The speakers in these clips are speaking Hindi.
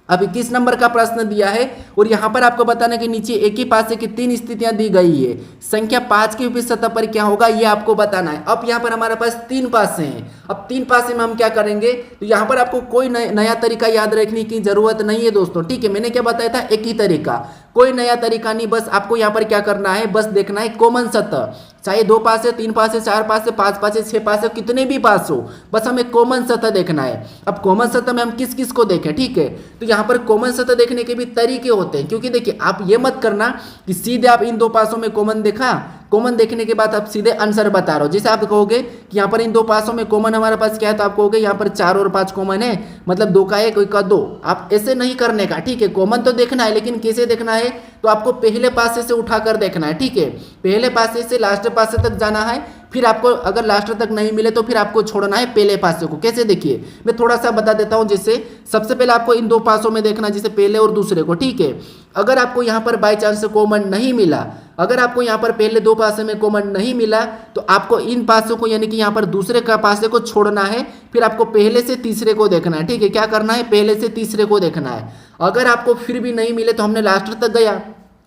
अब 21 नंबर का प्रश्न दिया है और यहाँ पर आपको बताना कि नीचे एक ही पासे की 3 स्थितियां दी गई है, संख्या 5 की विपरीत सतह पर क्या होगा ये आपको बताना है। अब यहाँ पर हमारे पास 3 पासे हैं, अब 3 पासे में हम क्या करेंगे, तो यहाँ पर आपको कोई नया तरीका याद रखने की जरूरत नहीं है दोस्तों, ठीक है। मैंने क्या बताया था, एक ही तरीका, कोई नया तरीका नहीं, बस आपको यहाँ पर क्या करना है, बस देखना है कॉमन सतह, चाहे 2 पास है, 3 पास है, 4 पास है, 5 पास है, 6 पास है, कितने भी पास हो, बस हमें कॉमन सतह देखना है। अब कॉमन सतह में हम किस किस को देखें, ठीक है। तो यहाँ पर कॉमन सतह देखने के भी तरीके होते हैं, क्योंकि देखिए आप ये मत करना कि सीधे आप इन 2 पासों में कॉमन देखा, कॉमन देखने के बाद आप सीधे आंसर बता रहे हो। जैसे आप कहोगे कि यहाँ पर इन 2 पासों में कॉमन हमारे पास क्या है, तो आप कहोगे यहाँ पर 4 और 5 कॉमन है, मतलब 2 का 1 1 का 2। आप ऐसे नहीं करने का, ठीक है। कॉमन तो देखना है, लेकिन कैसे देखना है, तो आपको पहले पासे से उठाकर देखना है, ठीक है। पहले पासे से लास्ट पासे तक जाना है, फिर आपको अगर लास्ट तक नहीं मिले तो फिर आपको छोड़ना है पहले पासे को। कैसे, देखिए मैं थोड़ा सा बता देता हूं। जैसे सबसे पहले आपको इन 2 पासों में देखना, जैसे पहले और दूसरे को, ठीक है। अगर आपको यहाँ पर बाई चांस कॉमन नहीं मिला, अगर आपको यहाँ पर पहले 2 पासे में कॉमन नहीं मिला, तो आपको इन पासों को यानी कि यहाँ पर दूसरे का पासे को छोड़ना है, फिर आपको पहले से तीसरे को देखना है, ठीक है। क्या करना है, पहले से तीसरे को देखना है। अगर आपको फिर भी नहीं मिले तो हमने लास्ट तक गया,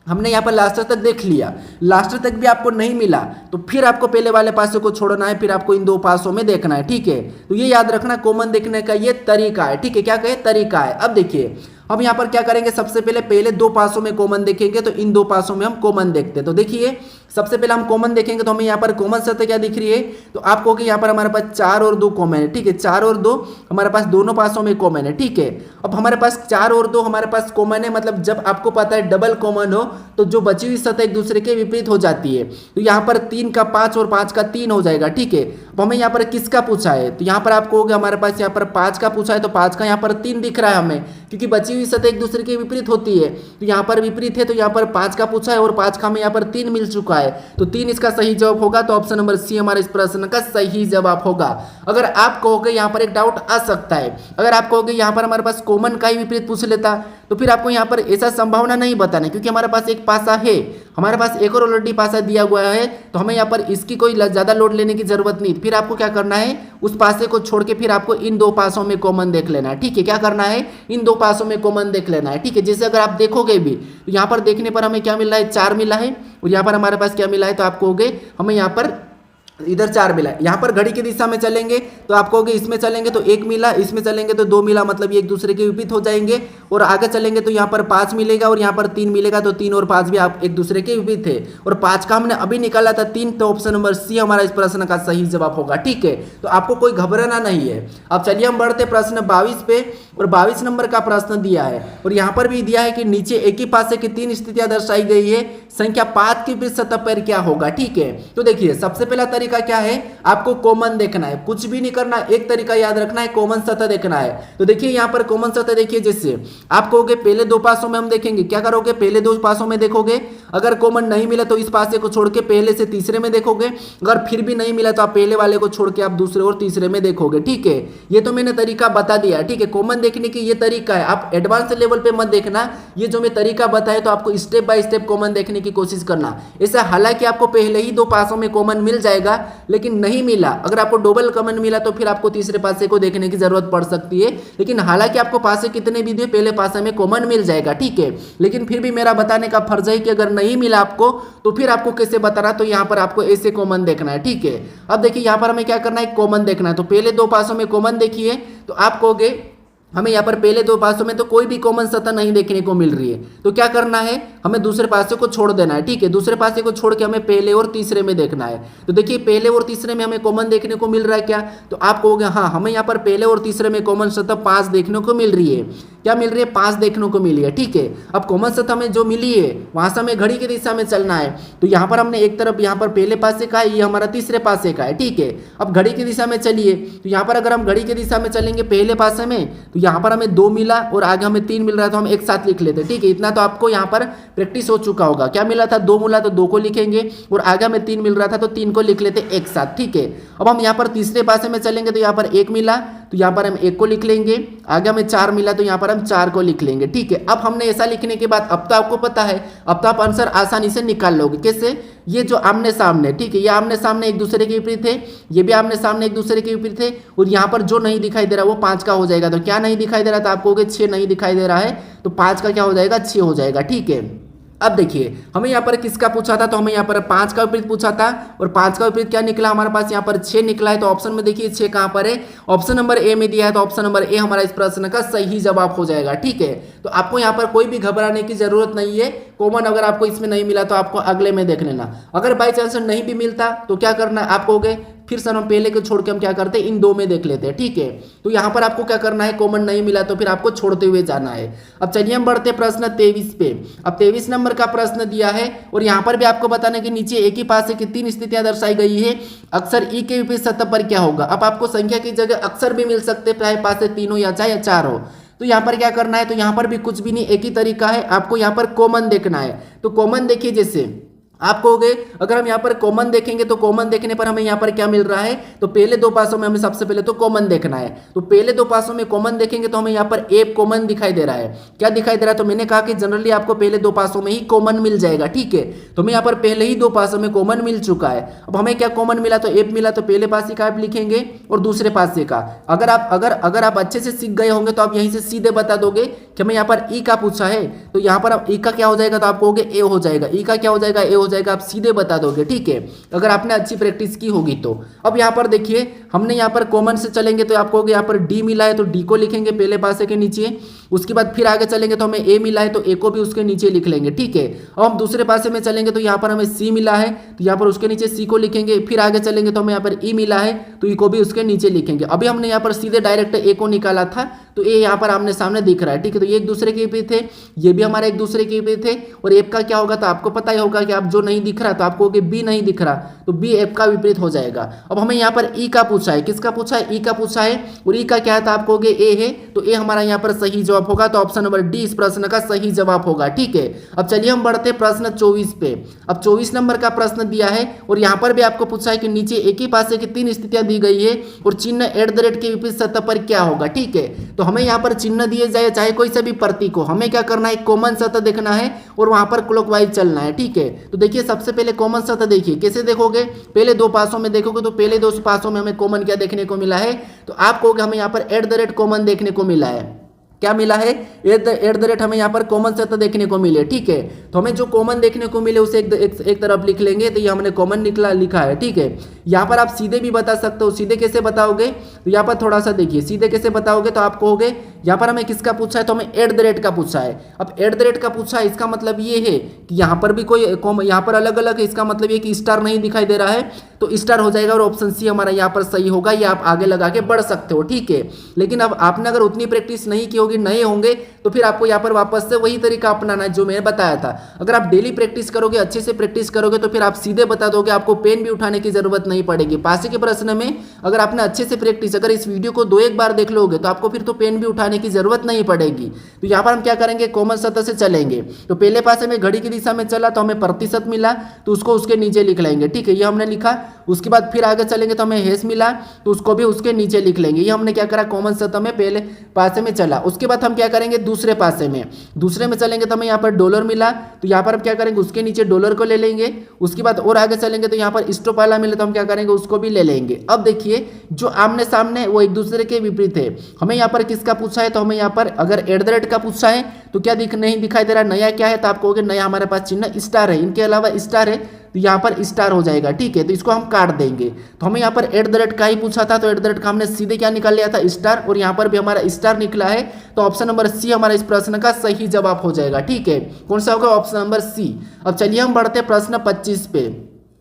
हमने यहाँ पर लास्ट तक देख लिया, लास्ट तक भी आपको नहीं मिला तो फिर आपको पहले वाले पासे को छोड़ना है, फिर आपको इन 2 पासों में देखना है, ठीक है। तो ये याद रखना, कॉमन देखने का ये तरीका है, ठीक है। क्या कहे, तरीका है। अब देखिए हम यहाँ पर क्या करेंगे, सबसे पहले 2 पासों में कॉमन देखेंगे, तो इन 2 पासों में हम कॉमन देखते हैं। तो देखिए सबसे पहले हम कॉमन देखेंगे, तो हमें यहाँ पर कॉमन सतह क्या दिख रही है, तो आप कहोगे यहाँ पर हमारे पास 4 और 2 कॉमन है, ठीक है। 4 और 2 हमारे पास दोनों पासों में कॉमन है, ठीक है। अब हमारे पास 4 और 2 हमारे पास कॉमन है, मतलब जब आपको पता है डबल कॉमन हो तो जो बची हुई सतह एक दूसरे के विपरीत हो जाती है। तो यहाँ पर 3 का 5 और 5 का 3 हो जाएगा, ठीक है। अब हमें यहाँ पर किसका पूछा है, तो यहाँ पर आप कहोगे हमारे पास यहाँ पर 5 का पूछा है, तो 5 का यहाँ पर 3 दिख रहा है हमें, क्योंकि बची हुई सतह एक दूसरे के विपरीत होती है। तो यहाँ पर विपरीत है, तो यहाँ पर 5 का पूछा है और 5 का हमें यहाँ पर 3 मिल चुका है, तो 3 इसका सही जवाब होगा। तो ऑप्शन नंबर सी हमारे इस प्रश्न का सही जवाब होगा। अगर आप कहोगे, यहाँ पर एक डाउट आ सकता है, अगर आप कहोगे यहाँ पर हमारे पास कॉमन का ही विपरीत पूछ लेता, तो फिर आपको यहाँ पर ऐसा संभावना नहीं बताना, क्योंकि हमारे पास एक पासा है, हमारे पास एक और ऑलरेडी पासा दिया हुआ है, तो हमें यहाँ पर इसकी कोई ज़्यादा लोड लेने की जरूरत नहीं। फिर आपको क्या करना है, उस पासे को छोड़ के फिर आपको इन 2 पासों में कॉमन देख लेना है, ठीक है। क्या करना है, इन 2 पासों में कॉमन देख लेना है, ठीक है। जैसे अगर आप देखोगे भी तो यहाँ पर देखने पर हमें क्या मिल रहा है, 4 मिला है, और यहाँ पर हमारे पास क्या मिला है, तो आप कहोगे हमें यहाँ पर इधर 4 मिला है। यहाँ पर घड़ी की दिशा में चलेंगे तो आप कहोगे इसमें चलेंगे तो 1 मिला, इसमें चलेंगे तो 2 मिला, मतलब ये एक दूसरे के विपरीत हो जाएंगे। और आगे चलेंगे तो यहाँ पर 5 मिलेगा और यहाँ पर 3 मिलेगा, तो 3 और 5 भी आप एक दूसरे के विपरीत थे, और 5 का हमने अभी निकाला था 3, तो ऑप्शन नंबर सी हमारा इस प्रश्न का सही जवाब होगा, ठीक है। तो आपको कोई घबराना नहीं है। अब चलिए हम बढ़ते प्रश्न 22 पे, और 22 नंबर का प्रश्न दिया है, और यहाँ पर भी दिया है कि नीचे एक ही पासे की 3 स्थितियां दर्शाई गई है, संख्या 5 की विपरीत सतह पर क्या होगा, ठीक है। तो देखिए सबसे पहला तरीका क्या है, आपको कॉमन देखना है, कुछ भी नहीं करना, एक तरीका याद रखना है, कॉमन सतह देखना है। तो देखिए यहाँ पर कॉमन सतह देखिए, जैसे आप कहोगे पहले 2 पासों में हम देखेंगे, क्या करोगे, पहले 2 पासों में देखोगे, अगर कॉमन नहीं मिला तो इस पासे को छोड़ के पहले से तीसरे में देखोगे, अगर फिर भी नहीं मिला तो आप पहले वाले को छोड़ के आप दूसरे और तीसरे में देखोगे, ठीक है। ये तो मैंने तरीका बता दिया, ठीक है। कॉमन देखने की ये तरीका है, आप एडवांस लेवल पे मत देखना, ये जो मैं तरीका बताया तो आपको स्टेप बाय स्टेप कॉमन देखने की कोशिश करना। ऐसा हालांकि आपको पहले ही 2 पासों में कॉमन मिल जाएगा, लेकिन नहीं मिला, अगर आपको डबल कॉमन मिला तो फिर आपको तीसरे पासे को देखने की जरूरत पड़ सकती है। लेकिन हालांकि आपको पासे कितने भी दिए, पहले पासे में कॉमन मिल जाएगा, ठीक है। लेकिन फिर भी मेरा बताने का फर्ज है कि अगर नहीं मिला आपको तो फिर आपको कैसे बताना, तो यहाँ पर आपको ऐसे कॉमन देखना है, ठीक है। अब देखिए यहाँ पर हमें क्या करना है, कॉमन देखना है। तो पहले 2 पासों में कॉमन देखिए, तो आप कहोगे हमें यहाँ पर पहले 2 पासों में तो कोई भी कॉमन सतह नहीं देखने को मिल रही है, तो क्या करना है, हमें दूसरे पासे को छोड़ देना है, ठीक है। दूसरे पासे को छोड़ के हमें पहले और तीसरे में देखना है। तो देखिए पहले और तीसरे में हमें कॉमन देखने को मिल रहा है क्या, तो आप कहोगे हाँ, हमें यहाँ पर पहले और तीसरे में कॉमन सतह 5 देखने को मिल रही है। क्या मिल रही है, 5 देखने को मिली है, ठीक है। अब कॉमन सतह में जो मिली है वहां से हमें घड़ी की दिशा में चलना है। तो यहाँ पर हमने एक तरफ यहाँ पर पहले पासे का है, ये हमारा तीसरे पासे का है, ठीक है। अब घड़ी की दिशा में चलिए, तो यहाँ पर अगर हम घड़ी की दिशा में चलेंगे पहले पासे में, तो यहाँ पर हमें 2 मिला और आगे हमें 3 मिल रहा है, तो हम एक साथ लिख लेते हैं, ठीक है। इतना तो आपको यहाँ पर प्रैक्टिस हो चुका होगा। क्या मिला था, 2 मिला तो 2 को लिखेंगे, और आगे हमें 3 मिल रहा था तो 3 को लिख लेते एक साथ, ठीक है। अब हम यहाँ पर तीसरे पासे में चलेंगे, तो यहाँ पर 1 मिला, तो यहाँ पर हम 1 को लिख लेंगे, आगे हमें 4 मिला तो यहाँ पर हम 4 को लिख लेंगे। ठीक है, अब हमने ऐसा लिखने के बाद अब तो आपको पता है, अब तो आप आंसर आसानी से निकाल लोगे। कैसे? ये जो आमने सामने, ठीक है, ये आमने सामने एक दूसरे के विपरीत है, ये भी आमने सामने एक दूसरे के विपरीत है, और यहाँ पर जो नहीं दिखाई दे रहा वो 5 का हो जाएगा। तो क्या नहीं दिखाई दे रहा था? आप कहोगे 6 नहीं दिखाई दे रहा है, तो 5 का क्या हो जाएगा? 6 हो जाएगा। ठीक है, अब देखिए हमें यहाँ पर किसका पूछा था, तो हमें यहाँ पर 5 का विपरीत पूछा था, और 5 का विपरीत क्या निकला हमारे पास? यहाँ पर 6 निकला है। तो ऑप्शन में देखिए 6 कहाँ पर है? ऑप्शन नंबर ए में दिया है, तो ऑप्शन नंबर ए हमारा इस प्रश्न का सही जवाब हो जाएगा। ठीक है, तो आपको यहाँ पर कोई भी घबराने की जरूरत नहीं है। कॉमन अगर आपको इसमें नहीं मिला तो आपको अगले में देख लेना। अगर बाई चांस नहीं भी मिलता तो क्या करना है? आप कहोगे फिर सर हम पहले को छोड़ के हम क्या करते हैं, इन 2 में देख लेते हैं। ठीक है, तो यहाँ पर आपको क्या करना है, कॉमन नहीं मिला तो फिर आपको छोड़ते हुए जाना है। अब चलिए हम बढ़ते प्रश्न 23 पे। अब 23 नंबर का प्रश्न दिया है, और यहाँ पर भी आपको बताना कि नीचे एक ही पास की 3 स्थितियां दर्शाई गई है। अक्सर ई के विपरीत सतह पर क्या होगा? अब आपको संख्या की जगह अक्सर भी मिल सकते, चाहे पास से 3 हो या चाहे 4 हो। तो यहाँ पर क्या करना है, तो यहाँ पर भी कुछ भी नहीं, एक ही तरीका है, आपको यहाँ पर कॉमन देखना है। तो कॉमन देखिए, जैसे आप कहोगे अगर हम यहाँ पर कॉमन देखेंगे तो कॉमन देखने पर हमें यहाँ पर क्या मिल रहा है, तो पहले 2 पासों में हमें सबसे पहले तो कॉमन देखना है। तो पहले 2 पासों में कॉमन देखेंगे तो हमें यहाँ पर ए कॉमन दिखाई दे रहा है। क्या दिखाई दे रहा है? तो मैंने कहा कि जनरली आपको पहले 2 पासों में ही कॉमन मिल जाएगा। ठीक है, तो हमें यहाँ पर पहले ही 2 पासों में कॉमन मिल चुका है। अब हमें क्या कॉमन मिला? तो एफ मिला, तो पहले पासे का आप लिखेंगे और दूसरे पासे का। अगर आप अच्छे से सीख गए होंगे तो आप यहीं से सीधे बता दोगे कि हमें यहाँ पर ई का पूछा है, तो यहाँ पर अब ई का क्या हो जाएगा, तो आप कहोगे ए हो जाएगा। ई का क्या हो जाएगा? ए हो जाएगा। आप सीधे बता दोगे। ठीक है, अगर आपने अच्छी प्रैक्टिस की होगी तो। अब यहाँ पर देखिए हमने यहाँ पर कॉमन से चलेंगे तो आप कहोगे यहाँ पर डी मिला है, तो डी को लिखेंगे पहले पासे के नीचे। उसके बाद फिर आगे चलेंगे तो हमें ए मिला है, तो ए को भी उसके नीचे लिख लेंगे। ठीक है, अब हम दूसरे पासे में चलेंगे तो यहाँ पर हमें सी मिला है, तो यहाँ पर उसके नीचे सी को लिखेंगे। फिर आगे चलेंगे तो हमें यहाँ पर ई मिला है, तो ई को भी उसके नीचे लिखेंगे। अभी हमने यहाँ पर सीधे डायरेक्ट ए को निकाला था, तो ए यहाँ पर आमने सामने दिख रहा है। ठीक है, तो ये एक दूसरे के विपरीत थे, ये भी हमारे एक दूसरे के विपरीत थे। और एफ का क्या होगा? तो आपको पता ही होगा कि आप जो नहीं दिख रहा तो आप कहोगे बी नहीं दिख रहा, तो बी एफ का विपरीत हो जाएगा। अब हमें यहाँ पर ई का पूछा है, किसका पूछा है? ई का पूछा है, और ई का क्या था? आप कहोगे ए है, तो ए हमारा यहाँ पर सही जवाब होगा। तो ऑप्शन नंबर डी इस प्रश्न का सही जवाब होगा। ठीक है, अब चलिए हम बढ़ते प्रश्न 24 पे। अब 24 नंबर का प्रश्न दिया है, और यहाँ पर भी आपको पूछा है कि नीचे एक ही पासे की 3 स्थितियां दी गई है, और चिन्ह @ के विपरीत सतह पर क्या होगा? ठीक है, तो हमें यहाँ पर चिन्ह दिए जाए चाहे कोई सा भी प्रतीक हो, हमें क्या करना है? कॉमन सतह देखना है और वहां पर क्लॉकवाइज चलना है। ठीक है, तो देखिए सबसे पहले कॉमन सतह देखिए, कैसे देखोगे? पहले 2 पासों में देखोगे तो पहले 2 पासों में हमें कॉमन क्या देखने को मिला है, तो आप कहोगे हमें यहाँ पर @ कॉमन देखने को मिला है। क्या मिला है? @ हमें यहाँ पर कॉमन सतह देखने को मिले। ठीक है, तो हमें जो कॉमन देखने को मिले उसे एक तरफ लिख लेंगे, तो ये हमने कॉमन लिखा है। ठीक है, यहाँ पर आप सीधे भी बता सकते हो। सीधे कैसे बताओगे? तो यहाँ पर थोड़ा सा देखिए, सीधे कैसे बताओगे? तो आप कहोगे यहाँ पर हमें किसका पूछा है, तो हमें @ का पूछा है। अब @ का पूछा है, इसका मतलब ये है कि यहाँ पर भी कोई यहाँ पर अलग अलग है, इसका मतलब ये कि स्टार नहीं दिखाई दे रहा है, तो स्टार हो जाएगा, और ऑप्शन सी हमारा यहाँ पर सही होगा। ये आप आगे लगा के बढ़ सकते हो। ठीक है, लेकिन अब आपने अगर उतनी प्रैक्टिस नहीं की होगी, नए होंगे, तो फिर आपको यहाँ पर वापस से वही तरीका अपनाना है जो मैंने बताया था। अगर आप डेली प्रैक्टिस करोगे, अच्छे से प्रैक्टिस करोगे, तो फिर आप सीधे बता दोगे, आपको पेन भी उठाने की जरूरत नहीं पड़ेगी। पासे के प्रश्न में अगर आपने अच्छे से प्रैक्टिस, अगर इस वीडियो को 2-1 बार देख लोगे तो आपको फिर तो पेन भी उठाने की जरूरत नहीं पड़ेगी। तो यहाँ पर हम क्या करेंगे? कॉमन सतह से चलेंगे। तो पहले पासे में घड़ी की दिशा में चला तो हमें प्रतिशत मिला, तो उसको उसके नीचे लिख लेंगे। ठीक है, ये हमने लिखा। उसके बाद फिर आगे चलेंगे तो हमें हेस मिला, तो उसको भी उसके नीचे लिख लेंगे। ये हमने क्या करा? कॉमन सतह में पहले पासे में चला। उसके बाद हम क्या करेंगे? दूसरे पासे में चलेंगे तो हमें यहाँ पर डॉलर मिला, तो यहाँ पर हम क्या करेंगे? उसके नीचे डॉलर को ले लेंगे। उसके बाद और आगे चलेंगे तो यहाँ पर स्टोपाला मिले, तो हम क्या करेंगे? उसको भी ले लेंगे। अब देखिए जो आमने सामने वो एक दूसरे के विपरीत है। हमें यहाँ पर किसका पूछा है? तो हमें यहाँ पर अगर @ का पूछा है तो क्या नहीं दिखाई दे रहा? नया क्या है? तो आप कहोगे नया हमारे पास चिन्ह स्टार है, इनके अलावा स्टार है, तो यहाँ पर स्टार हो जाएगा। ठीक है, तो इसको हम काट देंगे। तो हमें यहाँ पर @ का ही पूछा था, तो @ का हमने सीधे क्या निकाल लिया था? स्टार, और यहाँ पर भी हमारा स्टार निकला है। तो ऑप्शन नंबर सी हमारा इस प्रश्न का सही जवाब हो जाएगा। ठीक है, कौन सा होगा? Option number C. अब चलिए हम बढ़ते प्रश्न 25 पे।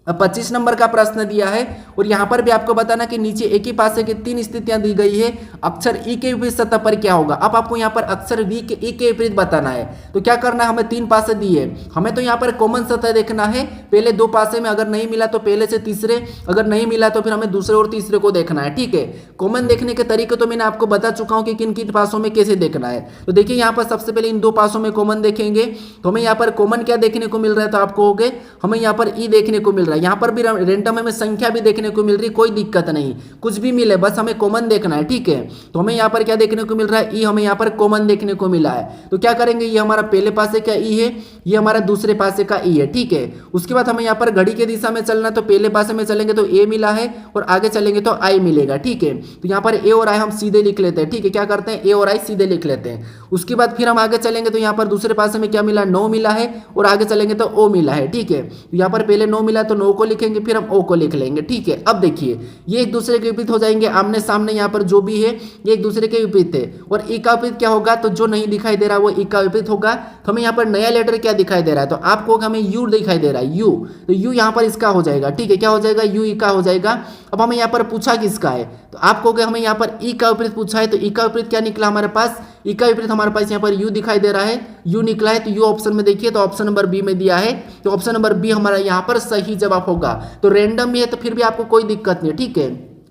अब 25 नंबर का प्रश्न दिया है, और यहाँ पर भी आपको बताना कि नीचे एक ही पासे की 3 स्थितियां दी गई है। अक्षर ई के विपरीत सतह पर क्या होगा? अब आपको यहाँ पर अक्षर ई के विपरीत बताना है। तो क्या करना है? हमें 3 पासे दिए, हमें तो यहाँ पर कॉमन सतह देखना है। पहले 2 पासे में अगर नहीं मिला तो पहले से तीसरे, अगर नहीं मिला तो फिर हमें दूसरे और तीसरे को देखना है। ठीक है, कॉमन देखने के तरीके तो मैंने आपको बता चुका हूँ कि किन किन पासों में कैसे देखना है। तो देखिए यहाँ पर सबसे पहले इन 2 पासों में कॉमन देखेंगे, तो हमें यहाँ पर कॉमन क्या देखने को मिल रहा है? तो आप कहोगे हमें यहाँ पर ई देखने को मिल रहा है। रहा है, यहाँ पर भी रेंडम हमें संख्या भी देखने को मिल रही है, कोई दिक्कत नहीं, कुछ भी मिले बस हमें कॉमन देखना है। ठीक है, तो हमें यहाँ पर क्या देखने को मिल रहा है, ई हमें यहाँ पर कॉमन देखने को मिला है। तो क्या करेंगे, ये हमारा पहले पासे का ई है, ये हमारा दूसरे पासे का ई है। ठीक है, उसके बाद हमें यहाँ पर घड़ी के दिशा में चलना, तो पहले पासे में चलेंगे तो ए मिला है और आगे चलेंगे तो आई मिलेगा। ठीक है, तो यहाँ पर ए और आई हम सीधे लिख लेते हैं। ठीक है, क्या करते हैं, ए और आई सीधे लिख लेते हैं। उसके बाद फिर हम आगे चलेंगे तो यहाँ पर दूसरे पासे में क्या मिला, 9 मिला है और आगे चलेंगे तो ओ मिला है। ठीक है, तो यहाँ पर पहले 9 मिला तो 9 को लिखेंगे, फिर हम ओ को लिख लेंगे। ठीक है, अब देखिए ये एक दूसरे के विपरीत हो जाएंगे, आमने सामने यहाँ पर जो भी है ये एक दूसरे के विपरीत है। और ई का विपरीत क्या होगा, तो जो नहीं दिखाई दे रहा वो ई का विपरीत होगा। तो हमें यहाँ पर नया लेटर क्या दिखाई दे रहा है, तो आपको हमें यू दिखाई दे रहा है, यू, तो यू यहाँ पर इसका हो जाएगा। ठीक है, क्या हो जाएगा, यू ई का हो जाएगा। अब हमें यहाँ पर पूछा किसका है, तो आप कहोगे हमें यहाँ पर ई का विपरीत पूछा है, तो ई का विपरीत क्या निकला हमारे पास, ई का विपरीत हमारे पास यहाँ पर यू दिखाई दे रहा है, यू निकला है। तो यू ऑप्शन में देखिए, तो ऑप्शन नंबर बी में दिया है, तो ऑप्शन नंबर बी हमारा यहाँ पर सही जवाब होगा। तो रैंडम भी है तो फिर भी आपको कोई दिक्कत नहीं है। ठीक है,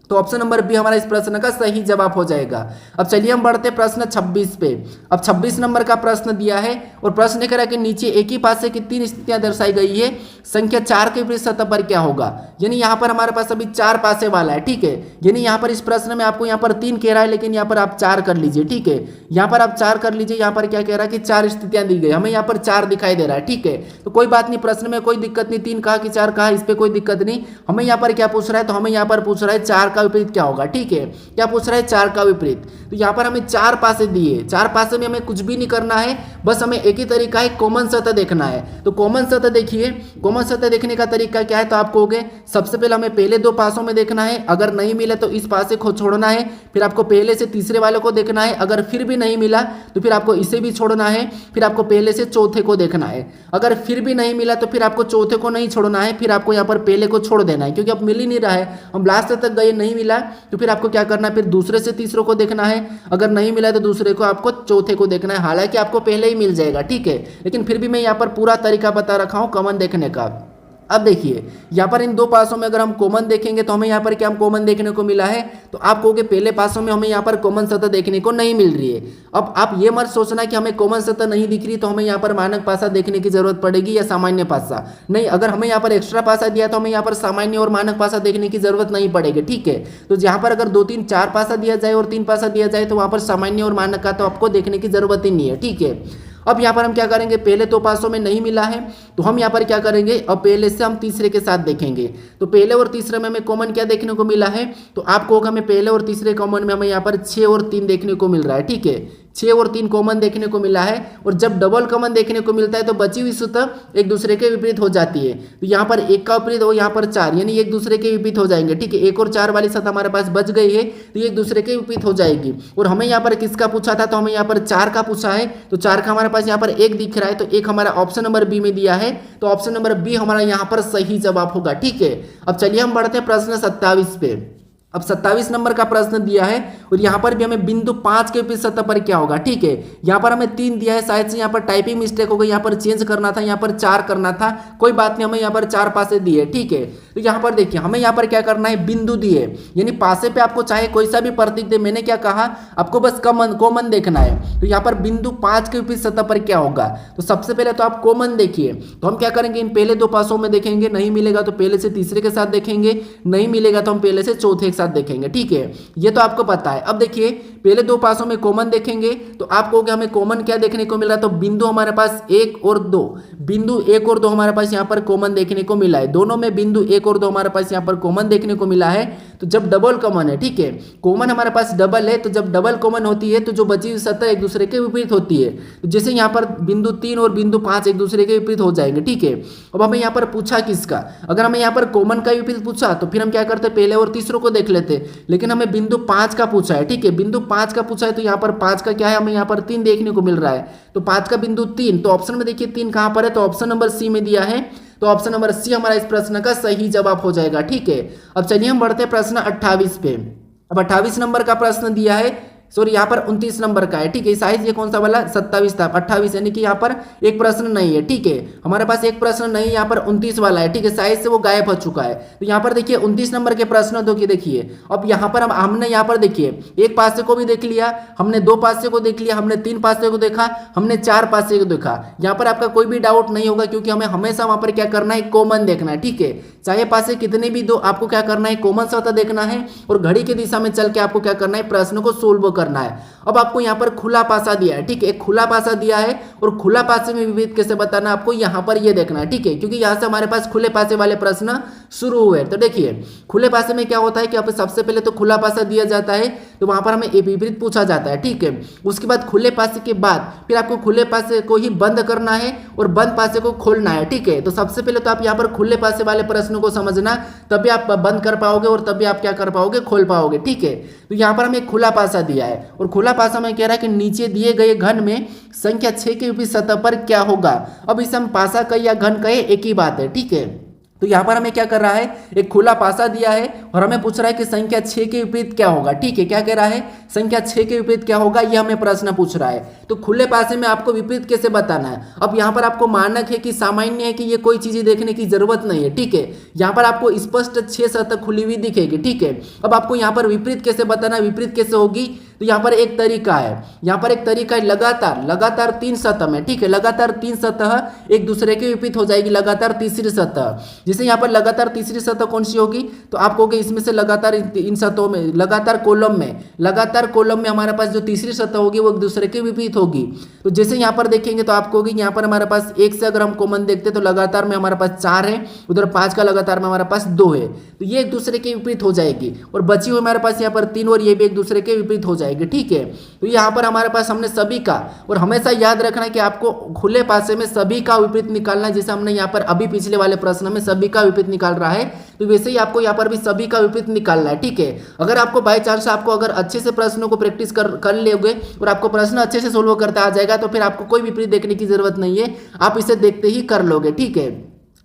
तो ऑप्शन नंबर बी हमारा इस प्रश्न का सही जवाब हो जाएगा। अब चलिए हम बढ़ते हैं प्रश्न 26 पे। अब 26 नंबर का प्रश्न दिया है और प्रश्न लिख रहा है कि नीचे एक ही पासे की 3 स्थितियां दर्शाई गई है, संख्या 4 के विपरीत सतह पर क्या होगा। यानी यहाँ पर हमारे पास अभी 4 पासे वाला है। ठीक है, यानी यहाँ पर इस प्रश्न में आपको यहाँ पर 3 कह रहा है, लेकिन यहाँ पर आप 4 कर लीजिए। ठीक है, यहाँ पर आप 4 कर लीजिए। यहाँ पर क्या कह रहा है कि 4 स्थितियां दी गई, हमें यहाँ पर 4 दिखाई दे रहा है। ठीक है, तो कोई बात नहीं, प्रश्न में कोई दिक्कत नहीं, 3 कहा कि 4 कहा, इस पर कोई दिक्कत नहीं। हमें यहाँ पर क्या पूछ रहा है, तो हमें यहाँ पर पूछ रहा है 4 का विपरीत क्या होगा। ठीक है, क्या पूछ रहा है, 4 का विपरीत। तो यहाँ पर हमें 4 पासे दिए, 4 पासे में हमें कुछ भी नहीं करना है, बस हमें एक ही तरीका है, कॉमन सतह देखना है। तो कॉमन सतह देखिए, कॉमन सतह देखने का तरीका क्या है, तो आप कहोगे सबसे पहले हमें पहले 2 पासों में देखना है, अगर नहीं मिले तो इस पासे को छोड़ना है, फिर आपको पहले से तीसरे वाले को देखना है, अगर फिर भी नहीं मिला तो फिर आपको इसे भी छोड़ना है, फिर आपको पहले से चौथे को देखना है, अगर फिर भी नहीं मिला तो फिर आपको चौथे को नहीं छोड़ना है, फिर आपको यहाँ पर पहले को छोड़ देना है, क्योंकि अब मिल ही नहीं रहा है, हम लास्ट तक गए नहीं मिला, तो फिर आपको क्या करना है, फिर दूसरे से तीसरे को देखना है, अगर नहीं मिला तो दूसरे को आपको चौथे को देखना है। हालांकि आपको पहले ही मिल जाएगा। ठीक है, लेकिन फिर भी मैं यहाँ पर पूरा तरीका बता रखा हूँ कॉमन देखने का। अब देखिए यहाँ पर इन 2 पासों में अगर हम कॉमन देखेंगे तो हमें यहाँ पर क्या कॉमन देखने को मिला है, तो आप कहोगे पहले पासों में हमें यहाँ पर कॉमन सतह देखने को नहीं मिल रही है। अब आप ये मत सोचना कि हमें कॉमन सतह नहीं दिख रही तो हमें यहाँ पर मानक पासा देखने की जरूरत पड़ेगी या सामान्य पासा, नहीं, अगर हमें यहाँ पर एक्स्ट्रा पासा दिया तो हमें यहाँ पर सामान्य और मानक पासा देखने की जरूरत नहीं पड़ेगी। ठीक है, तो यहाँ पर अगर 2 3 4 पासा दिया जाए और 3 पासा दिया जाए तो वहाँ पर सामान्य और मानक का तो आपको देखने की जरूरत ही नहीं है। ठीक है, अब यहाँ पर हम क्या करेंगे, पहले 2 पासों में नहीं मिला है तो हम यहाँ पर क्या करेंगे, अब पहले से हम तीसरे के साथ देखेंगे। तो पहले और तीसरे में हमें कॉमन क्या देखने को मिला है, तो आपको हमें पहले और तीसरे कॉमन में हमें यहाँ पर 6 और 3 देखने को मिल रहा है। ठीक है, 6 और 3 कॉमन देखने को मिला है, और जब डबल कॉमन देखने को मिलता है तो बची हुई सतह एक दूसरे के विपरीत हो जाती है। तो यहाँ पर 1 का विपरीत और यहाँ पर 4, यानी एक दूसरे के विपरीत हो जाएंगे। ठीक है, 1 और 4 वाली सतह हमारे पास बच गई है, तो ये एक दूसरे के विपरीत हो जाएगी। और हमें यहाँ पर किसका पूछा था, तो हमें यहाँ पर 4 का पूछा है, तो 4 का हमारे पास यहाँ पर 1 दिख रहा है, तो 1 हमारा ऑप्शन नंबर बी में दिया है, तो ऑप्शन नंबर बी हमारा यहाँ पर सही जवाब होगा। ठीक है, अब चलिए हम बढ़ते हैं प्रश्न 27 पे। अब 27 नंबर का प्रश्न दिया है और यहाँ पर भी हमें बिंदु 5 के विपरीत सतह पर क्या होगा। ठीक है, यहाँ पर हमें 3 दिया है, शायद से यहाँ पर टाइपिंग मिस्टेक हो गई, यहाँ पर चेंज करना था, यहाँ पर 4 करना था, कोई बात नहीं, हमें यहाँ पर 4 पासे दिए। ठीक है, तो यहाँ पर देखिए हमें यहाँ पर क्या करना है, बिंदु दिए, यानी पासे पे आपको चाहे कोई सा भी प्रतीक दे, मैंने क्या कहा, आपको बस कॉमन देखना है। तो यहाँ पर बिंदु 5 के विपरीत सतह पर क्या होगा, तो सबसे पहले तो आप कॉमन देखिए, तो हम क्या करेंगे, इन पहले 2 पासों में देखेंगे, नहीं मिलेगा तो पहले से तीसरे के साथ देखेंगे, नहीं मिलेगा तो हम पहले से चौथे के साथ देखेंगे। ठीक है, ये तो आपको पता है। अब देखिए पहले 2 पासों में कॉमन देखेंगे, तो आप कहोगे हमें कॉमन क्या देखने को मिल रहा है, तो बिंदु हमारे पास 1 और 2, बिंदु 1 और 2 हमारे पास यहाँ पर कॉमन देखने को मिला है, दोनों में बिंदु 1 और 2 हमारे पास यहाँ पर कॉमन देखने को मिला है। तो जब डबल कॉमन है, ठीक है, कॉमन हमारे पास डबल है, तो जब डबल कॉमन होती है तो जो बची हुई सतह एक दूसरे के विपरीत होती है, तो जैसे यहाँ पर बिंदु 3 और बिंदु 5 एक दूसरे के विपरीत हो जाएंगे। ठीक है, अब हमें यहाँ पर पूछा किसका, अगर हमें यहाँ पर कॉमन का विपरीत पूछा तो फिर हम क्या करते, पहले और तीसरे को देख लेते, लेकिन हमें बिंदु 5 का पूछा है। ठीक है, बिंदु 5 का पूछा है, तो यहाँ पर 5 का क्या है, हमें यहाँ पर 3 देखने को मिल रहा है, तो 5 का बिंदु 3, तो ऑप्शन में देखिए 3 कहाँ पर है, तो ऑप्शन नंबर सी में दिया है, तो ऑप्शन नंबर सी हमारा इस प्रश्न का सही जवाब हो जाएगा। ठीक है, अब चलिए हम बढ़ते हैं प्रश्न 28 पे। अब 28 नंबर का प्रश्न दिया है, सॉरी यहाँ पर 29 नंबर का है, ठीक है। साइज ये कौन सा वाला 27 था, 28 यानी कि यहाँ पर एक प्रश्न नहीं है, ठीक है। हमारे पास एक प्रश्न नहीं, यहाँ पर 29 वाला है, ठीक है। साइज से वो गायब हो चुका है। तो यहाँ पर देखिए 29 नंबर के प्रश्न तो कि देखिए अब यहाँ पर हमने यहाँ पर देखिए एक पासे को भी देख लिया, हमने दो पासे को देख लिया, हमने तीन पासे को देखा, हमने चार पासे को देखा। यहाँ पर आपका कोई भी डाउट नहीं होगा क्योंकि हमें हमेशा वहां पर क्या करना है, कॉमन देखना है, ठीक है। चाहे पासे कितने भी दो, आपको क्या करना है, कॉमन सतह देखना है और घड़ी की दिशा में चल के आपको क्या करना है, प्रश्न को सोल्व करना है। अब आपको यहाँ पर खुला पासा दिया है, ठीक है। एक खुला पासा दिया है और खुला पासे में विपरीत कैसे बताना आपको यहाँ पर ये देखना है, ठीक है। क्योंकि यहाँ से हमारे पास खुले पासे वाले प्रश्न शुरू हुए। तो देखिए खुले पासे में क्या होता है कि आप सबसे पहले तो खुला पासा दिया जाता है, तो वहां पर हमें विपरीत पूछा जाता है, ठीक है। उसके बाद खुले पासे के बाद फिर आपको खुले पासे को ही बंद करना है और बंद पासे को खोलना है, ठीक है। तो सबसे पहले तो आप यहाँ पर खुले पासे वाले प्रश्नों को समझना, तभी आप बंद कर पाओगे और तभी आप क्या कर पाओगे, खोल पाओगे, ठीक है। तो यहाँ पर हमें खुला पासा दिया है और खुला पासा में कह रहा है कि नीचे दिए गए घन में संख्या 6 के विपरीत सतह पर क्या होगा। अब इसे हम पासा कहे या घन कहे एक ही बात है, ठीक है। तो यहाँ पर हमें क्या कर रहा है, एक खुला पासा दिया है और हमें पूछ रहा है कि संख्या 6 के विपरीत क्या होगा, ठीक है। क्या कह रहा है, संख्या 6 के विपरीत क्या होगा, ये हमें प्रश्न पूछ रहा है। तो खुले पासे में आपको विपरीत कैसे बताना है। अब यहाँ पर आपको मानक है कि सामान्य है कि ये कोई चीजें देखने की जरूरत नहीं है, ठीक है। यहाँ पर आपको स्पष्ट 6 सतह खुली हुई दिखेगी, ठीक है। अब आपको यहाँ पर विपरीत कैसे बताना है, विपरीत कैसे होगी, तो यहाँ पर एक तरीका है, यहाँ पर एक तरीका है लगातार 3 सतह में, ठीक है। लगातार 3 सतह एक दूसरे के विपरीत हो जाएगी, लगातार तीसरी सतह। जैसे यहाँ पर लगातार तीसरी सतह कौन सी होगी, तो आप कहोगे इसमें से लगातार इन सतहों में लगातार कॉलम में हमारे पास जो तीसरी सतह होगी वो एक दूसरे के विपरीत होगी। तो जैसे यहाँ पर देखेंगे तो आप कहोगे यहाँ पर हमारे पास 1 से अगर हम कॉमन देखते तो लगातार में हमारे पास 4 है, उधर 5 का लगातार में हमारे पास 2 है, तो ये एक दूसरे के विपरीत हो जाएगी। और बची हुई हमारे पास यहाँ पर 3 और ये भी एक दूसरे के विपरीत हो जाएगी, ठीक है। तो यहाँ पर हमारे पास हमने सभी का, और हमेशा याद रखना है कि आपको खुले पासे में सभी का विपरीत निकालना है। जैसे हमने यहाँ पर अभी पिछले वाले प्रश्न में सभी का विपरीत निकाल रहा है, तो वैसे ही आपको यहाँ पर भी सभी का विपरीत निकालना है, ठीक है। अगर आपको बाय चांस आपको अगर अच्छे से प्रश्नों को प्रैक्टिस कर लोगे और आपको प्रश्न अच्छे से सोल्व करता आ जाएगा तो फिर आपको कोई विपरीत देखने की जरूरत नहीं है, आप इसे देखते ही कर लोगे, ठीक है।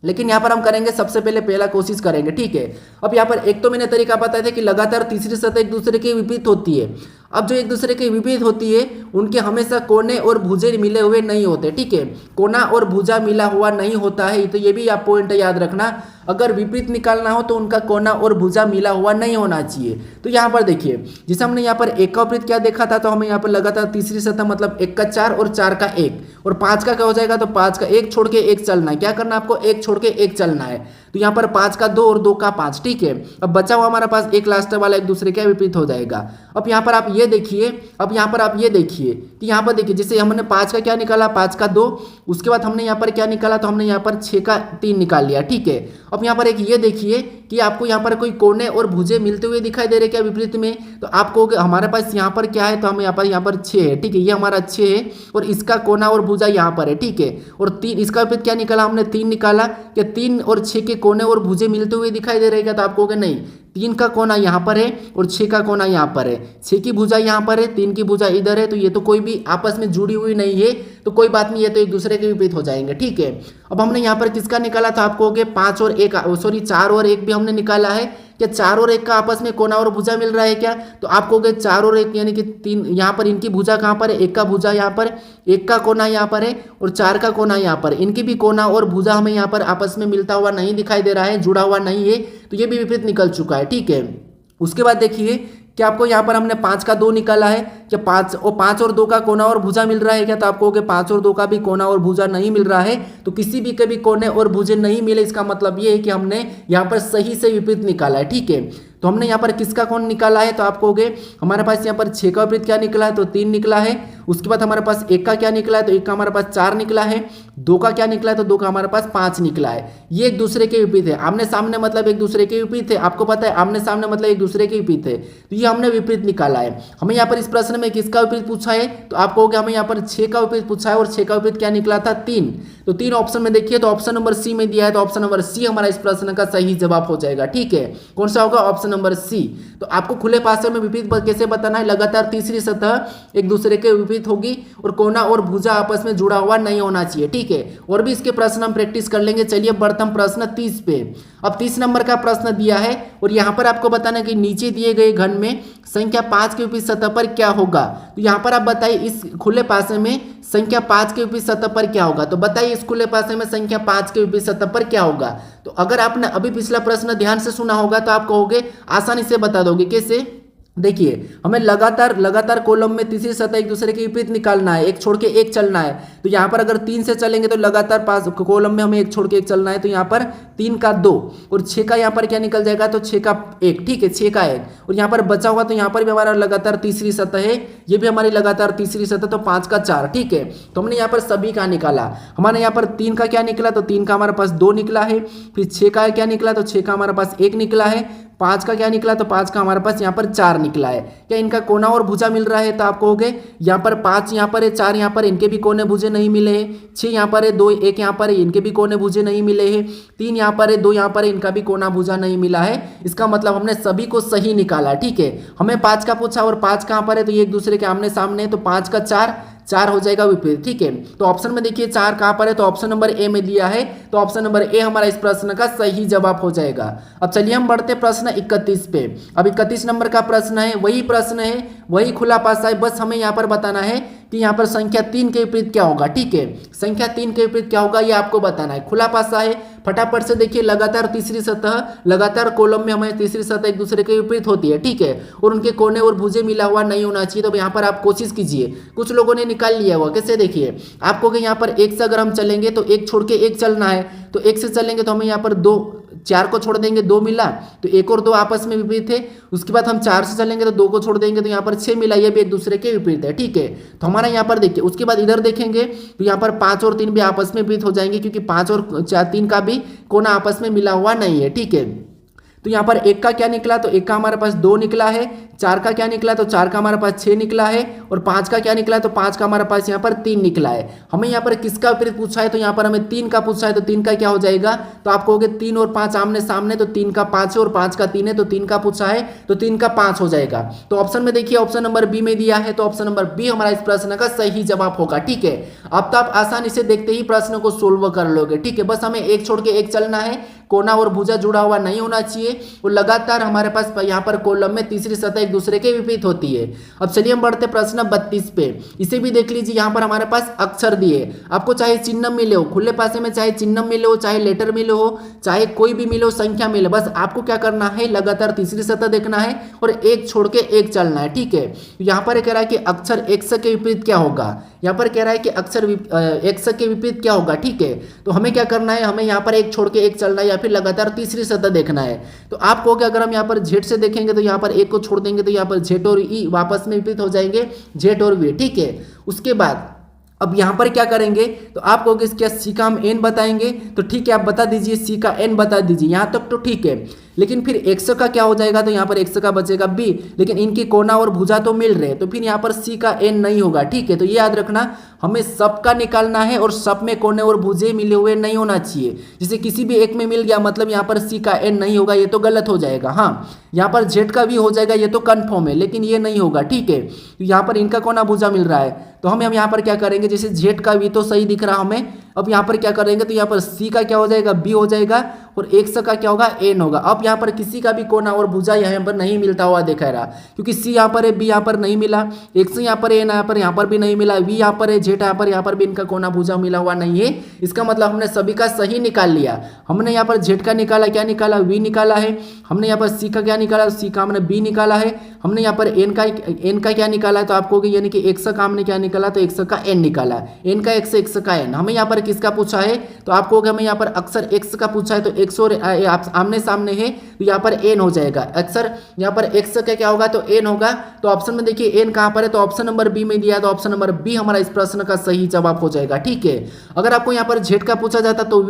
लेकिन यहाँ पर हम करेंगे सबसे पहले पहला कोशिश करेंगे, ठीक है। अब यहाँ पर एक तो मैंने तरीका बताया था कि लगातार तीसरी सतह एक दूसरे के विपरीत होती है। अब जो एक दूसरे के विपरीत होती है उनके हमेशा कोने और भुजे मिले हुए नहीं होते, ठीक है। कोना और भुजा मिला हुआ नहीं होता है, तो ये भी आप पॉइंट याद रखना। अगर विपरीत निकालना हो तो उनका कोना और भुजा मिला हुआ नहीं होना चाहिए। तो यहाँ पर देखिए जैसे हमने यहाँ पर एक का विपरीत क्या देखा था, तो हमें यहाँ पर लगातार तीसरी सतह मतलब 1 का 4 और 4 का 1 और 5 का क्या हो जाएगा, तो 5 का 1 छोड़ के 1 चलना है। क्या करना आपको, 1 छोड़ के 1 चलना है। तो यहाँ पर 5 का 2 और 2 का 5, ठीक है। अब बचा हुआ हमारे पास एक लास्ट वाला एक दूसरे के विपरीत हो जाएगा। अब यहाँ पर आप ये देखिए, अब यहाँ पर आप ये देखिए कि यहाँ पर देखिए जैसे हमने 5 का क्या निकाला, 5 का 2, उसके बाद हमने यहाँ पर क्या निकाला, तो हमने यहाँ पर 6 का 3 निकाल लिया, ठीक है। अब यहाँ पर एक ये देखिए कि आपको यहाँ पर कोई कोने और भुजे मिलते हुए दिखाई दे रहे क्या विपरीत में, तो आप कहोगे हमारे पास यहाँ पर क्या है, तो हम यहाँ पर 6 है, ठीक है। ये हमारा 6 है और इसका कोना और भुजा यहाँ पर है, ठीक है। और 3 इसका विपरीत क्या निकाला, हमने 3 निकाला। क्या 3 और 6 के कोने और भुजे मिलते हुए दिखाई दे रहे क्या, तो आप कहोगे नहीं, 3 का कोना यहाँ पर है और 6 का कोना यहाँ पर है, 6 की भुजा यहाँ पर है, 3 की भुजा इधर है, तो ये तो कोई भी आपस में जुड़ी हुई नहीं है, तो कोई बात नहीं, ये तो एक दूसरे के विपरीत हो जाएंगे, ठीक है। अब हमने यहाँ पर किसका निकाला था, आप कहोगे 5 और 1 सॉरी 4 और 1 भी हमने निकाला है। क्या 4 और 1 का आपस में कोना और भुजा मिल रहा है क्या, तो आप कहोगे 4 और 1 यानी कि 3, यहाँ पर इनकी भुजा कहाँ पर है, 1 का भुजा यहाँ पर, 1 का कोना यहाँ पर है और 4 का कोना यहाँ पर, इनकी भी कोना और भुजा हमें यहाँ पर आपस में मिलता हुआ नहीं दिखाई दे रहा है, जुड़ा हुआ नहीं है, तो ये भी विपरीत निकल चुका है, ठीक है। उसके बाद देखिए कि आपको यहाँ पर हमने 5 का 2 निकाला है। क्या 5 और 2 का कोना और भुजा मिल रहा है क्या, तो आप कहोगे 5 और 2 का भी कोना और भुजा नहीं मिल रहा है, तो किसी भी के भी कोने और भुजे नहीं मिले, इसका मतलब ये है कि हमने यहाँ पर सही से विपरीत निकाला है, ठीक है। तो हमने यहाँ पर किसका कोण निकाला है, तो आप कहोगे हमारे पास यहाँ पर 6 का विपरीत क्या निकला है, तो 3 निकला है। उसके बाद हमारे पास 1 का क्या निकला है, तो 1 का हमारे पास 4 निकला है। 2 का क्या निकला है, तो 2 का हमारे पास 5 निकला है। ये एक दूसरे के विपरीत है, आमने सामने मतलब एक दूसरे के विपरीत है, आपको पता है आमने सामने मतलब एक दूसरे के विपरीत है, तो ये हमने विपरीत निकाला है। हमें यहाँ पर इस प्रश्न में किसका विपरीत पूछा है, तो आप कहोगे हमें यहाँ पर 6 का विपरीत पूछा है और 6 का विपरीत क्या निकला था, 3। तो 3 ऑप्शन में देखिए, तो ऑप्शन नंबर सी में दिया है, तो ऑप्शन नंबर सी हमारा इस प्रश्न का सही जवाब हो जाएगा, ठीक है। कौन सा होगा, ऑप्शन नंबर सी। तो आपको खुले पासे में विपरीत कैसे बताना है, लगातार तीसरी सतह एक दूसरे के विपरीत विपरीत होगी और कोना और भुजा आपस में जुड़ा हुआ नहीं होना चाहिए। ठीक है, और भी इसके प्रश्न हम प्रैक्टिस कर लेंगे। चलिए बढ़ते हम प्रश्न 30 पे। अब 30 नंबर का प्रश्न दिया है और यहाँ पर आपको बताना कि नीचे दिए गए घन में संख्या 5 के विपरीत सतह पर क्या होगा। तो यहाँ पर आप बताइए इस खुले पासे में संख्या 5 के विपरीत सतह पर क्या होगा। तो बताइए इस खुले पासे में संख्या 5 के विपरीत सतह पर क्या होगा। तो अगर आपने अभी पिछला प्रश्न ध्यान से सुना होगा तो आप कहोगे, आसानी से बता दोगे। कैसे? देखिए, हमें लगातार कॉलम में तीसरी सतह एक दूसरे के विपरीत निकालना है, एक छोड़ के एक चलना है। तो यहाँ पर अगर 3 से चलेंगे तो लगातार 5 कॉलम में हमें एक छोड़ के एक चलना है। तो यहाँ पर 3 का 2 और 6 का यहाँ पर क्या निकल जाएगा, तो 6 का 1। ठीक है, 6 का 1 और यहाँ पर बचा हुआ, तो यहाँ पर भी हमारा लगातार तीसरी सतह है, ये भी हमारी लगातार तीसरी सतह, तो 5 का 4। ठीक है, तो हमने यहाँ पर सभी का निकाला। हमारे यहाँ पर 3 का क्या निकला, तो 3 का हमारे पास 2 निकला है। फिर 6 का क्या निकला, तो 6 का हमारे पास 1 निकला है। 5 का क्या निकला, तो 5 का हमारे पास यहाँ पर 4 निकला है। क्या इनका कोना और भुजा मिल रहा है? तो आप कहोगे यहाँ पर 5 यहाँ पर है, 4 यहाँ पर, इनके भी कोने भुजे नहीं मिले हैं। 6 यहाँ पर है, 2 1 यहाँ पर है, इनके भी कोने भुजे नहीं मिले हैं। 3 यहाँ पर है, 2 यहाँ पर है, इनका भी कोना भुजा नहीं मिला है। इसका मतलब हमने सभी को सही निकाला। ठीक है, हमें 5 का पूछा और 5 कहाँ पर है, तो ये एक दूसरे के आमने सामने है, तो 5 का 4 हो जाएगा विपरीत। ठीक है, तो ऑप्शन में देखिए 4 कहाँ पर है, तो ऑप्शन नंबर ए में दिया है, तो ऑप्शन नंबर ए हमारा इस प्रश्न का सही जवाब हो जाएगा। अब चलिए हम बढ़ते प्रश्न 31 पे। अब 31 नंबर का प्रश्न है, वही प्रश्न है, वही खुला पासा है, बस हमें यहाँ पर बताना है कि यहाँ पर संख्या 3 के विपरीत क्या होगा। ठीक है, संख्या 3 के विपरीत क्या होगा ये आपको बताना है। खुला पासा है, फटाफट से देखिए, लगातार तीसरी सतह, लगातार कॉलम में हमें तीसरी सतह एक दूसरे के विपरीत होती है। ठीक है, और उनके कोने और भुजे मिला हुआ नहीं होना चाहिए। तो यहाँ पर आप कोशिश कीजिए, कुछ लोगों ने निकाल लिया हुआ। कैसे? देखिए, आपको कि यहाँ पर 1 से अगर हम चलेंगे तो 1 छोड़ के 1 चलना है, तो 1 से चलेंगे तो हमें यहाँ पर 2, 4 को छोड़ देंगे 2 मिला, तो 1 और 2 आपस में विपरीत है। उसके बाद हम 4 से चलेंगे तो 2 को छोड़ देंगे, तो यहाँ पर 6 मिला, ये भी एक दूसरे के विपरीत है। ठीक है, तो हमारा यहाँ पर देखिए, उसके बाद इधर देखेंगे तो यहाँ पर 5 और 3 भी आपस में विपरीत हो जाएंगे, क्योंकि 5 और 3 का भी कोना आपस में मिला हुआ नहीं है। ठीक है, तो यहाँ पर 1 का क्या निकला, तो 1 का हमारे पास 2 निकला है। 4 का क्या निकला, तो 4 का हमारे पास 6 निकला है। और 5 का क्या निकला, तो 5 का हमारे पास यहाँ पर 3 निकला है। हमें यहाँ पर किसका विपरीत पूछा है, तो यहाँ पर हमें 3 का पूछा है, तो 3 का क्या हो जाएगा, तो आप कहोगे 3 और 5 आमने सामने, तो 3 का 5 है और 5 का 3 है, तो 3 का पूछा है, तो 3 का 5 हो जाएगा। तो ऑप्शन में देखिए, ऑप्शन नंबर बी में दिया है, तो ऑप्शन नंबर बी हमारा इस प्रश्न का सही जवाब होगा। ठीक है, अब तो आप आसानी से देखते ही प्रश्न को सोल्व कर लोगे। ठीक है, बस हमें 1 छोड़ के 1 चलना है, कोना और भुजा जुड़ा हुआ नहीं होना चाहिए, और लगातार हमारे पास यहाँ पर कॉलम में तीसरी सतह एक दूसरे के विपरीत होती है। अब चलिए हम बढ़ते प्रश्न 32 पे। इसे भी देख लीजिए, यहाँ पर हमारे पास अक्षर दिए, आपको चाहे चिन्ह मिले हो, खुले पासे में चाहे चिन्ह मिले हो, चाहे लेटर मिले हो, चाहे कोई भी मिले हो, संख्या मिले, बस आपको क्या करना है, लगातार तीसरी सतह देखना है और 1 छोड़ के 1 चलना है। ठीक है, यहाँ पर कह रहा है कि अक्षर x के विपरीत क्या होगा। यहाँ पर कह रहा है कि अक्षर x के विपरीत क्या होगा। ठीक है, तो हमें क्या करना है, हमें यहाँ पर 1 छोड़ के 1 चलना है या फिर लगातार तीसरी सतह देखना है। तो आप कहोगे अगर हम यहाँ पर z से देखेंगे तो यहाँ पर 1 को छोड़ देंगे, तो यहाँ पर z और e वापस में विपरीत हो जाएंगे, z और v। ठीक है, उसके बाद अब यहाँ पर क्या करेंगे, तो आप कहोगे क्या c का हम n बताएंगे, तो ठीक है आप बता दीजिए, c का n बता दीजिए, यहाँ तक तो ठीक है। लेकिन फिर x का क्या हो जाएगा, तो यहाँ पर x का बचेगा b, लेकिन इनकी कोना और भुजा तो मिल रहे हैं, तो फिर यहाँ पर c का n नहीं होगा। ठीक है, तो ये याद रखना, हमें सब का निकालना है और सब में कोने और भुजे मिले हुए नहीं होना चाहिए। जैसे किसी भी एक में मिल गया मतलब यहाँ पर c का n नहीं होगा, ये तो गलत हो जाएगा। हाँ, यहाँ पर z का भी हो जाएगा, ये तो कन्फर्म है, लेकिन ये नहीं होगा। ठीक है, तो यहाँ पर इनका कोना भुजा मिल रहा है, तो हम यहाँ पर क्या करेंगे, जैसे z का भी तो सही दिख रहा हमें, अब यहाँ पर क्या करेंगे, तो यहाँ पर c का क्या हो जाएगा, b हो जाएगा, और x का क्या होगा, n होगा। अब यहाँ पर किसी का भी कोना और भुजा यहाँ पर नहीं मिलता हुआ दिखा रहा, क्योंकि c यहाँ पर है, b यहाँ पर नहीं मिला, x यहाँ पर है, n यहाँ पर भी नहीं मिला, v यहाँ पर है, z यहाँ पर भी इनका कोना भुजा मिला हुआ नहीं है। इसका मतलब हमने सभी का सही निकाल लिया। हमने यहाँ पर z का निकाला, क्या निकाला, v निकाला है। हमने यहाँ पर c का क्या निकाला, c का हमने b निकाला है। हमने यहाँ पर n का क्या निकाला, तो आपको यानी कि x का हमने क्या निकाला, तो x का n निकाला, n का x का n। हमें यहाँ पर किसका पूछा है, तो आपको हमें यहाँ पर अक्षर x का पूछा है, तो x और आमने सामने है, तो यहाँ पर n हो जाएगा। अक्षर यहाँ पर x का क्या होगा, तो n होगा। तो ऑप्शन में देखिए n कहाँ पर है, तो ऑप्शन नंबर बी में दिया है, तो ऑप्शन नंबर बी हमारा इस प्रश्न का सही जवाब हो जाएगा। ठीक है, अगर आपको यहाँ पर z का पूछा जाता तो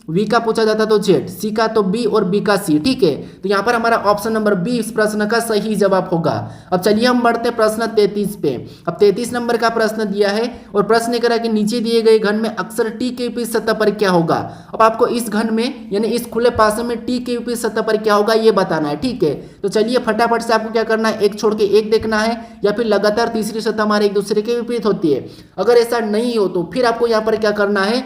v का पूछा जाता तो z, c का तो b और b का c। ठीक है, तो यहाँ पर हमारा ऑप्शन नंबर बी इस प्रश्न का सही जवाब होगा। अब चलिए हम बढ़ते प्रश्न 33 पे। अब 33 नंबर का प्रश्न दिया है और प्रश्न कह रहा है कि नीचे दिए गए घन में अक्षर t के विपरीत सतह पर क्या होगा। अब आपको इस घन में यानी इस खुले पासे में टी के विपरीत सतह पर क्या होगा ये बताना है, ठीक है। तो चलिए फटाफट से आपको क्या करना है, एक छोड़ के एक देखना है या फिर लगातार तीसरी सतह हमारे एक दूसरे के विपरीत होती है। अगर ऐसा नहीं हो तो फिर आपको यहाँ पर क्या करना है,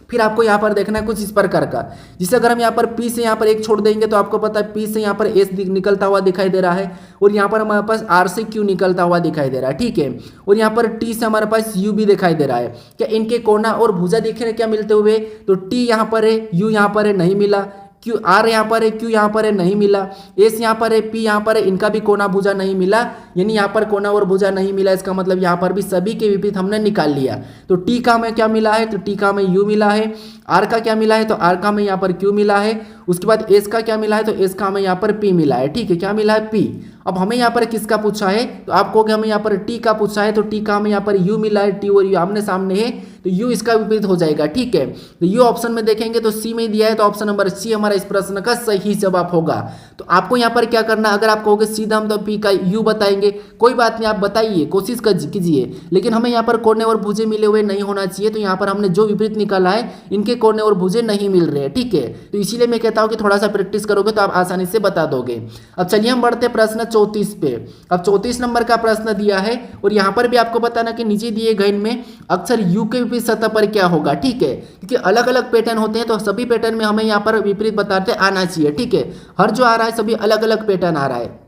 फिर आपको यहाँ पर देखना है कुछ इस प्रकार का। जिसे अगर हम यहाँ पर P से यहाँ पर एक छोड़ देंगे तो आपको पता है P से यहाँ पर S निकलता हुआ दिखाई दे रहा है और यहाँ पर हमारे पास R से Q निकलता हुआ दिखाई दे रहा है, ठीक है। और यहाँ पर T से हमारे पास U भी दिखाई दे रहा है। क्या इनके कोना और भुजा दिखे क्या मिलते हुए, तो T यहाँ पर है, U यहाँ पर है, नहीं मिला। क्यू आर यहाँ पर है, क्यू यहाँ पर है, नहीं मिला। एस यहाँ पर है, पी यहाँ पर है, इनका भी कोना भुजा नहीं मिला, यानी यहाँ पर कोना और भुजा नहीं मिला। इसका मतलब यहाँ पर भी सभी के विपरीत हमने निकाल लिया। तो टी का हमें क्या मिला है, तो टी का हमें यू मिला है। आर का क्या मिला है, तो आर का हमें यहाँ पर क्यू मिला है। उसके बाद एस का क्या मिला है, तो एस का हमें यहाँ पर पी मिला है, ठीक है। क्या मिला है, पी। अब हमें यहाँ पर किसका पूछा है, तो आप कहोगे हमें यहाँ पर टी का पूछा है, तो टी का हमें यहाँ पर यू मिला है। टी और यू आमने सामने है तो यू इसका विपरीत हो जाएगा, ठीक है। तो यू ऑप्शन में देखेंगे तो सी में दिया है, तो ऑप्शन नंबर सी हमारा इस प्रश्न का सही जवाब होगा। तो आपको यहाँ पर क्या करना, अगर आप कहोगे सीधा हम तो पी का यू बताएंगे, कोई बात नहीं, आप बताइए, कोशिश कीजिए, लेकिन हमें यहाँ पर कोने और भुजे मिले हुए नहीं होना चाहिए। तो यहाँ पर हमने जो विपरीत निकाला है इनके कोने और भुजे नहीं मिल रहे हैं, ठीक है। तो इसीलिए मैं कहता हूँ कि थोड़ा सा प्रैक्टिस करोगे तो आप आसानी से बता दोगे। अब चलिए हम बढ़ते हैं प्रश्न 34 पे। अब 34 नंबर का प्रश्न दिया है और यहाँ पर भी आपको बताना कि नीचे दिए गए में अक्सर यू के विपरीत सतह पर क्या होगा, ठीक है। क्योंकि अलग अलग पैटर्न होते हैं तो सभी पैटर्न में हमें यहाँ पर विपरीत बताते आना चाहिए, ठीक है। हर जो आ रहा है सभी अलग अलग पैटर्न आ रहा है।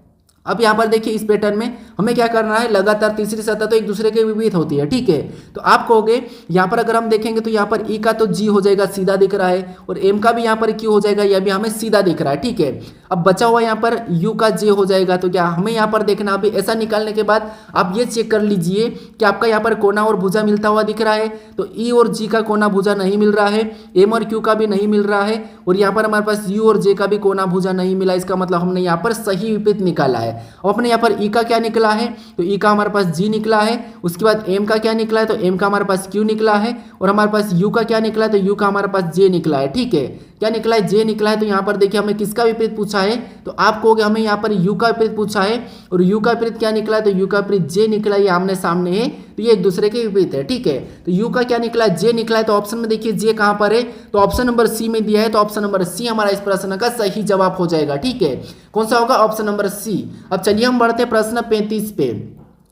अब यहाँ पर देखिए इस पैटर्न में हमें क्या करना है, लगातार तीसरी सतह तो एक दूसरे के विपरीत होती है, ठीक है। तो आप कहोगे यहाँ पर अगर हम देखेंगे तो यहाँ पर ई का तो जी हो जाएगा, सीधा दिख रहा है, और एम का भी यहाँ पर क्यू हो जाएगा, यह भी हमें सीधा दिख रहा है, ठीक है। अब बचा हुआ यहाँ पर यू का जे हो जाएगा। तो क्या हमें यहाँ पर देखना, अभी ऐसा निकालने के बाद आप ये चेक कर लीजिए कि आपका यहाँ पर कोना और भुजा मिलता हुआ दिख रहा है। तो ई और जी का कोना भुजा नहीं मिल रहा है, एम और क्यू का भी नहीं मिल रहा है, और यहाँ पर हमारे पास यू और जे का भी कोना भुजा नहीं मिला। इसका मतलब हमने यहाँ पर सही विपरीत निकाला है। अब अपने यहाँ पर ई का क्या निकला है, तो ई का हमारे पास जी निकला है। उसके बाद एम का क्या निकला है, तो एम का हमारे पास क्यू निकला है, और हमारे पास यू का क्या निकला है, तो यू का हमारे पास जे निकला है, ठीक है। क्या निकला है, जे निकला है। तो यहाँ पर देखिए हमें किसका विपरीत पूछा है, तो आप कहोगे हमें यहाँ पर यू का विपरीत पूछा है, और यू का विपरीत क्या निकला है, तो यू का विपरीत जे निकला है। ये आमने सामने है तो ये एक दूसरे के विपरीत है, ठीक है। तो यू का क्या निकला है, जे निकला है। तो ऑप्शन में देखिए जे कहाँ पर है, तो ऑप्शन नंबर सी में दिया है। तो ऑप्शन नंबर सी हमारा इस प्रश्न का सही जवाब हो जाएगा, ठीक है। कौन सा होगा, ऑप्शन नंबर सी। अब चलिए हम बढ़ते हैं प्रश्न 35 पे।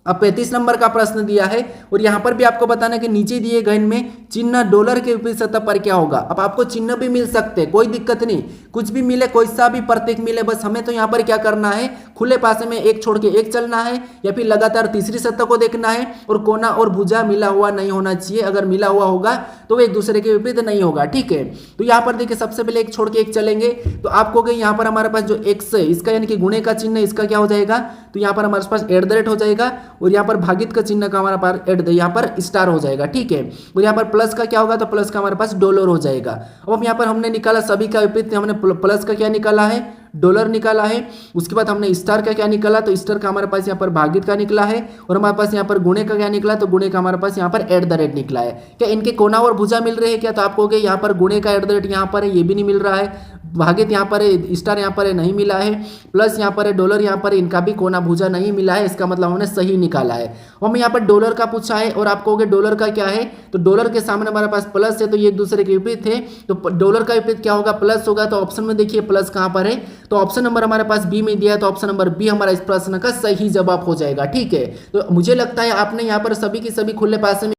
अब 35 नंबर का प्रश्न दिया है और यहाँ पर भी आपको बताना है कि नीचे दिए गए में चिन्ह डॉलर के विपरीत सतह पर क्या होगा। अब आपको चिन्ह भी मिल सकते हैं, कोई दिक्कत नहीं, कुछ भी मिले, कोई सा भी प्रतीक मिले, बस हमें तो यहाँ पर क्या करना है, खुले पासे में एक छोड़ के एक चलना है या फिर लगातार तीसरी सतह को देखना है, और कोना और भुजा मिला हुआ नहीं होना चाहिए। अगर मिला हुआ होगा तो एक दूसरे के विपरीत नहीं होगा, ठीक है। तो यहाँ पर देखिए सबसे पहले एक छोड़ के एक चलेंगे, तो आप कहोगे यहाँ पर हमारे पास जो एक्स है इसका यानी कि गुणे का चिन्ह इसका क्या हो जाएगा, तो यहाँ पर हमारे पास @ हो जाएगा, और यहाँ पर भागित का चिन्ह का हमारा पास यहाँ पर स्टार हो जाएगा, ठीक है। और यहाँ पर प्लस का क्या होगा, तो प्लस का हमारे पास डॉलर हो जाएगा। अब यहाँ पर हमने निकाला सभी का विपरीत, हमने प्लस का क्या निकाला है, डॉलर निकाला है। उसके बाद हमने स्टार का क्या निकाला, तो स्टार का हमारे पास यहाँ पर भागित का निकला है, और हमारे पास यहाँ पर गुणे का क्या निकला, तो गुणे का हमारे पास यहाँ पर @ निकला है। क्या इनके कोना और भुजा मिल रहे हैं क्या, तो आप कहोगे यहाँ पर गुणे का @ यहाँ पर है, ये भी नहीं मिल रहा है, भागित यहाँ पर है, स्टार यहाँ पर है, नहीं मिला है, प्लस यहाँ पर है, डॉलर यहाँ पर है, इनका भी कोना भुजा नहीं मिला है। इसका मतलब हमने सही निकाला है। हमें यहाँ पर डॉलर का पूछा है और आप कहोगे डॉलर का क्या है, तो डॉलर के सामने हमारे पास प्लस है, तो ये एक दूसरे के विपरीत है। तो डॉलर का विपरीत क्या होगा, प्लस होगा। तो ऑप्शन में देखिए प्लस कहाँ पर है, तो ऑप्शन नंबर हमारे पास बी में दिया है। तो ऑप्शन नंबर बी हमारा इस प्रश्न का सही जवाब हो जाएगा, ठीक है। तो मुझे लगता है आपने यहाँ पर सभी की सभी खुले पासे में